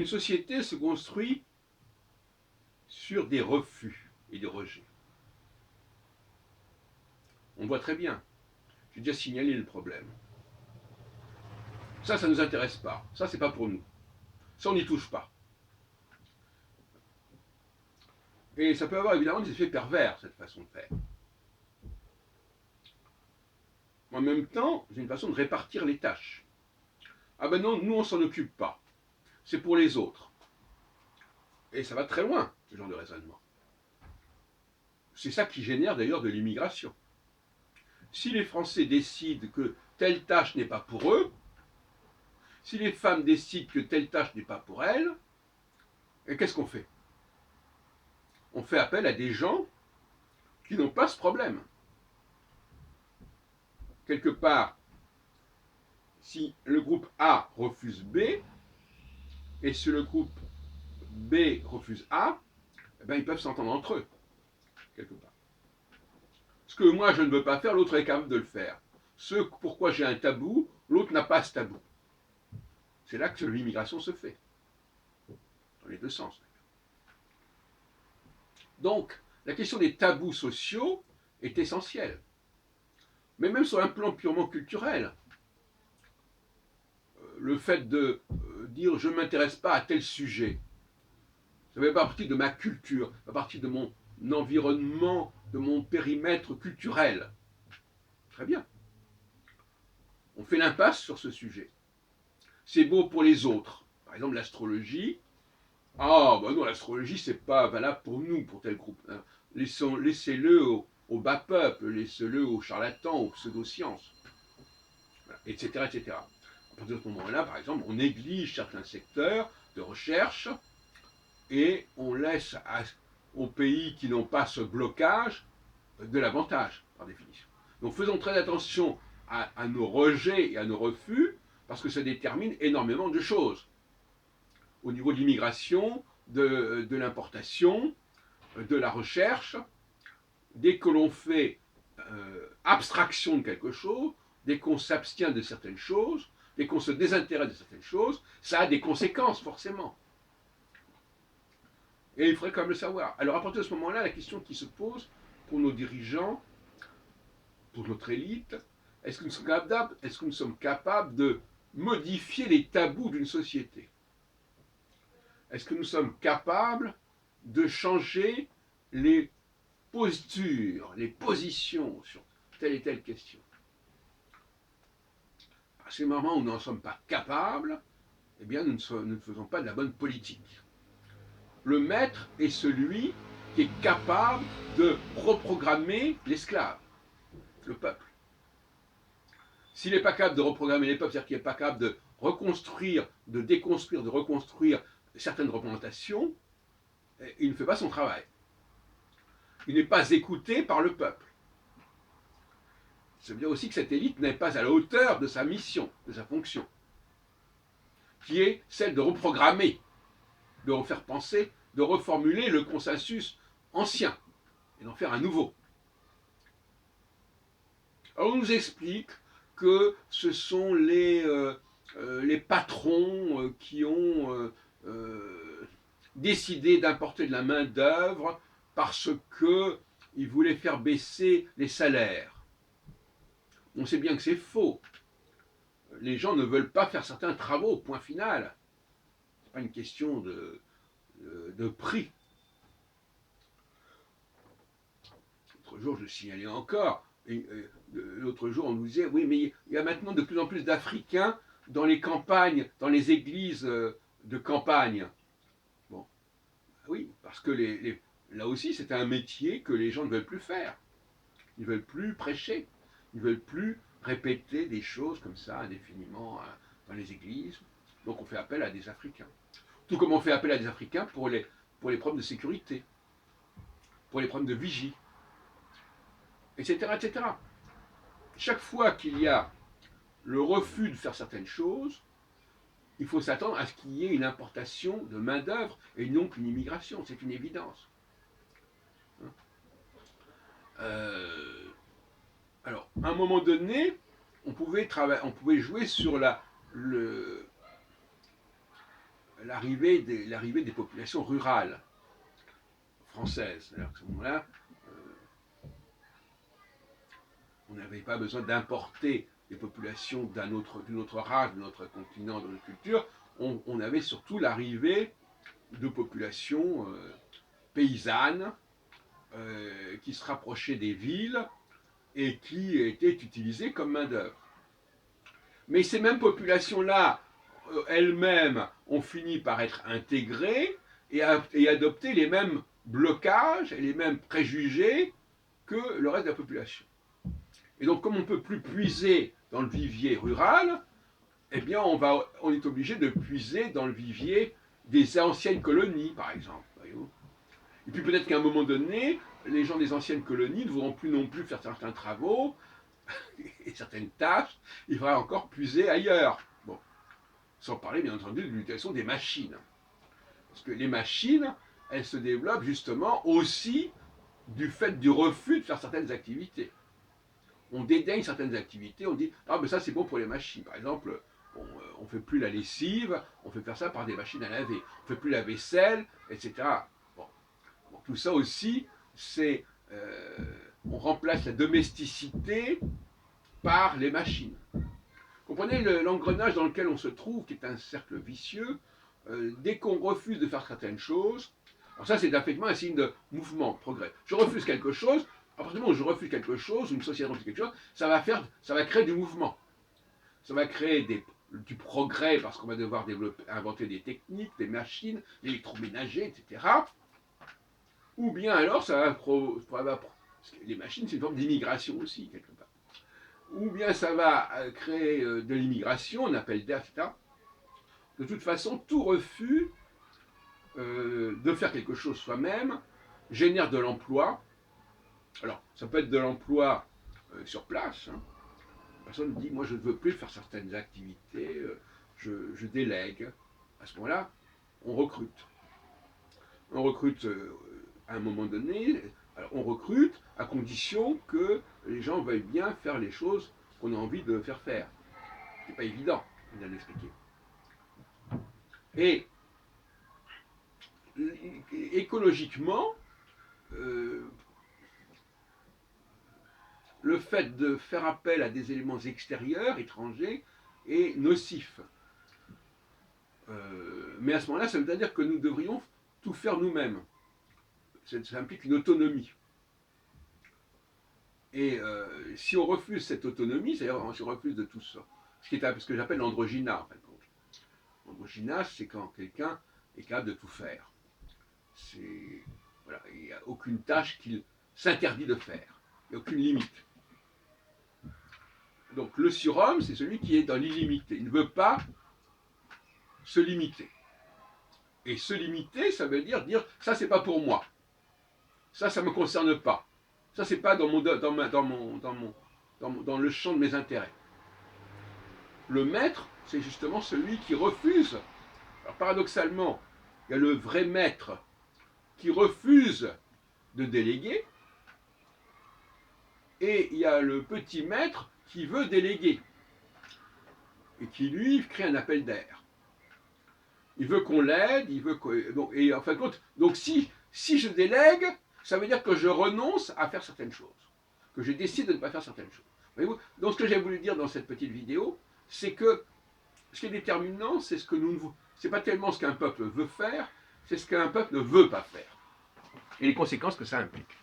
Une société se construit sur des refus et des rejets. On voit très bien. J'ai déjà signalé le problème. Ça ne nous intéresse pas. Ça, c'est pas pour nous. Ça, on n'y touche pas. Et ça peut avoir évidemment des effets pervers, cette façon de faire. En même temps, c'est une façon de répartir les tâches. Ah ben non, nous, on s'en occupe pas. C'est pour les autres. Et ça va très loin, ce genre de raisonnement. C'est ça qui génère d'ailleurs de l'immigration. Si les Français décident que telle tâche n'est pas pour eux, si les femmes décident que telle tâche n'est pas pour elles, qu'est-ce qu'on fait? On fait appel à des gens qui n'ont pas ce problème. Quelque part, si le groupe A refuse B, et si le groupe B refuse A, eh ben, ils peuvent s'entendre entre eux, quelque part. Ce que moi je ne veux pas faire, l'autre est capable de le faire. Ce pourquoi j'ai un tabou, l'autre n'a pas ce tabou. C'est là que l'immigration se fait. Dans les deux sens. Donc, la question des tabous sociaux est essentielle. Mais même sur un plan purement culturel, le fait de dire je ne m'intéresse pas à tel sujet, ça fait partie de ma culture, ça fait partie de mon environnement, de mon périmètre culturel. Très bien. On fait l'impasse sur ce sujet. C'est beau pour les autres. Par exemple, l'astrologie. Ah, ben non, l'astrologie, c'est pas valable pour nous, pour tel groupe. Laissez-le au bas peuple, laissez-le aux charlatans, aux pseudosciences, voilà, etc., etc. À partir de ce moment-là, par exemple, on néglige certains secteurs de recherche et on laisse aux pays qui n'ont pas ce blocage de l'avantage, par définition. Donc faisons très attention à nos rejets et à nos refus, parce que ça détermine énormément de choses. Au niveau de l'immigration, de l'importation, de la recherche, dès que l'on fait abstraction de quelque chose, dès qu'on s'abstient de certaines choses, dès qu'on se désintéresse de certaines choses, ça a des conséquences forcément. Et il faudrait quand même le savoir. Alors à partir de ce moment-là, la question qui se pose pour nos dirigeants, pour notre élite, est-ce que nous sommes capables de modifier les tabous d'une société? Est-ce que nous sommes capables de changer les postures, les positions sur telle et telle question? À ces moments où nous n'en sommes pas capables, eh bien nous ne faisons pas de la bonne politique. Le maître est celui qui est capable de reprogrammer l'esclave, le peuple. S'il n'est pas capable de reprogrammer les peuples, c'est-à-dire qu'il n'est pas capable de reconstruire, de déconstruire, de reconstruire certaines représentations, il ne fait pas son travail. Il n'est pas écouté par le peuple. Ça veut dire aussi que cette élite n'est pas à la hauteur de sa mission, de sa fonction, qui est celle de reprogrammer, de refaire penser, de reformuler le consensus ancien et d'en faire un nouveau. Alors on nous explique que ce sont les patrons qui ont décidé d'importer de la main-d'œuvre parce qu'ils voulaient faire baisser les salaires. On sait bien que c'est faux. Les gens ne veulent pas faire certains travaux, point final. Ce n'est pas une question de prix. L'autre jour, je signalais encore, l'autre jour, on nous disait, oui, mais il y a maintenant de plus en plus d'Africains dans les campagnes, dans les églises de campagne. Bon, oui, parce que là aussi, c'est un métier que les gens ne veulent plus faire. Ils ne veulent plus prêcher. Ils ne veulent plus répéter des choses comme ça indéfiniment dans les églises. Donc on fait appel à des Africains. Tout comme on fait appel à des Africains pour les problèmes de sécurité, pour les problèmes de vigie, etc., etc. Chaque fois qu'il y a le refus de faire certaines choses, il faut s'attendre à ce qu'il y ait une importation de main-d'œuvre et non qu'une immigration. C'est une évidence. Alors, à un moment donné, on pouvait jouer sur l'arrivée des populations rurales françaises. Alors, à ce moment-là, on n'avait pas besoin d'importer des populations d'une autre race, d'un autre continent, d'une autre culture. On avait surtout l'arrivée de populations paysannes qui se rapprochaient des villes et qui étaient utilisées comme main-d'œuvre. Mais ces mêmes populations-là, elles-mêmes, ont fini par être intégrées et adopter les mêmes blocages et les mêmes préjugés que le reste de la population. Et donc, comme on ne peut plus puiser dans le vivier rural, eh bien, on est obligé de puiser dans le vivier des anciennes colonies, par exemple. Voyez-vous. Et puis peut-être qu'à un moment donné, les gens des anciennes colonies ne voudront plus non plus faire certains travaux et certaines tâches, il faudra encore puiser ailleurs. Bon. Sans parler, bien entendu, de l'utilisation des machines. Parce que les machines, elles se développent justement aussi du fait du refus de faire certaines activités. On dédaigne certaines activités, on dit ah mais ça c'est bon pour les machines. Par exemple, on ne fait plus la lessive, on fait faire ça par des machines à laver. On ne fait plus la vaisselle, etc. Bon. Donc, tout ça aussi, c'est on remplace la domesticité par les machines. Comprenez l'engrenage dans lequel on se trouve, qui est un cercle vicieux. Dès qu'on refuse de faire certaines choses, alors ça c'est effectivement un signe de mouvement, de progrès. Je refuse quelque chose, à partir du moment où je refuse quelque chose, une société refuse quelque chose, ça va créer du mouvement. Ça va créer du progrès parce qu'on va devoir inventer des techniques, des machines, l'électroménager, etc. Ou bien alors ça va les machines c'est une forme d'immigration aussi, quelque part. Ou bien ça va créer de l'immigration, on appelle d'air, etc. De toute façon, tout refus de faire quelque chose soi-même génère de l'emploi. Alors, ça peut être de l'emploi sur place. Hein. La personne dit, moi je ne veux plus faire certaines activités, je délègue. À ce moment-là, on recrute. On recrute à un moment donné, alors on recrute à condition que les gens veuillent bien faire les choses qu'on a envie de faire faire. C'est pas évident, on vient d'expliquer. Et écologiquement, le fait de faire appel à des éléments extérieurs, étrangers, est nocif. Mais à ce moment-là, ça veut dire que nous devrions tout faire nous-mêmes. Ça implique une autonomie. Et si on refuse cette autonomie, c'est-à-dire si on refuse de tout ça, ce que j'appelle l'androgyna, en fin de compte. L'androgyna, c'est quand quelqu'un est capable de tout faire. Voilà, il n'y a aucune tâche qu'il s'interdit de faire. Il n'y a aucune limite. Donc le surhomme, c'est celui qui est dans l'illimité. Il ne veut pas se limiter. Et se limiter, ça veut dire ça c'est pas pour moi. Ça ne me concerne pas. Ça c'est pas dans le champ de mes intérêts. Le maître, c'est justement celui qui refuse. Alors paradoxalement, il y a le vrai maître qui refuse de déléguer, et il y a le petit maître qui veut déléguer, et qui lui crée un appel d'air. Il veut qu'on l'aide, et en fin de compte, donc si je délègue, ça veut dire que je renonce à faire certaines choses, que je décide de ne pas faire certaines choses. Voyez-vous. Donc ce que j'ai voulu dire dans cette petite vidéo, c'est que ce qui est déterminant, c'est c'est pas tellement ce qu'un peuple veut faire, c'est ce qu'un peuple ne veut pas faire, et les conséquences que ça implique.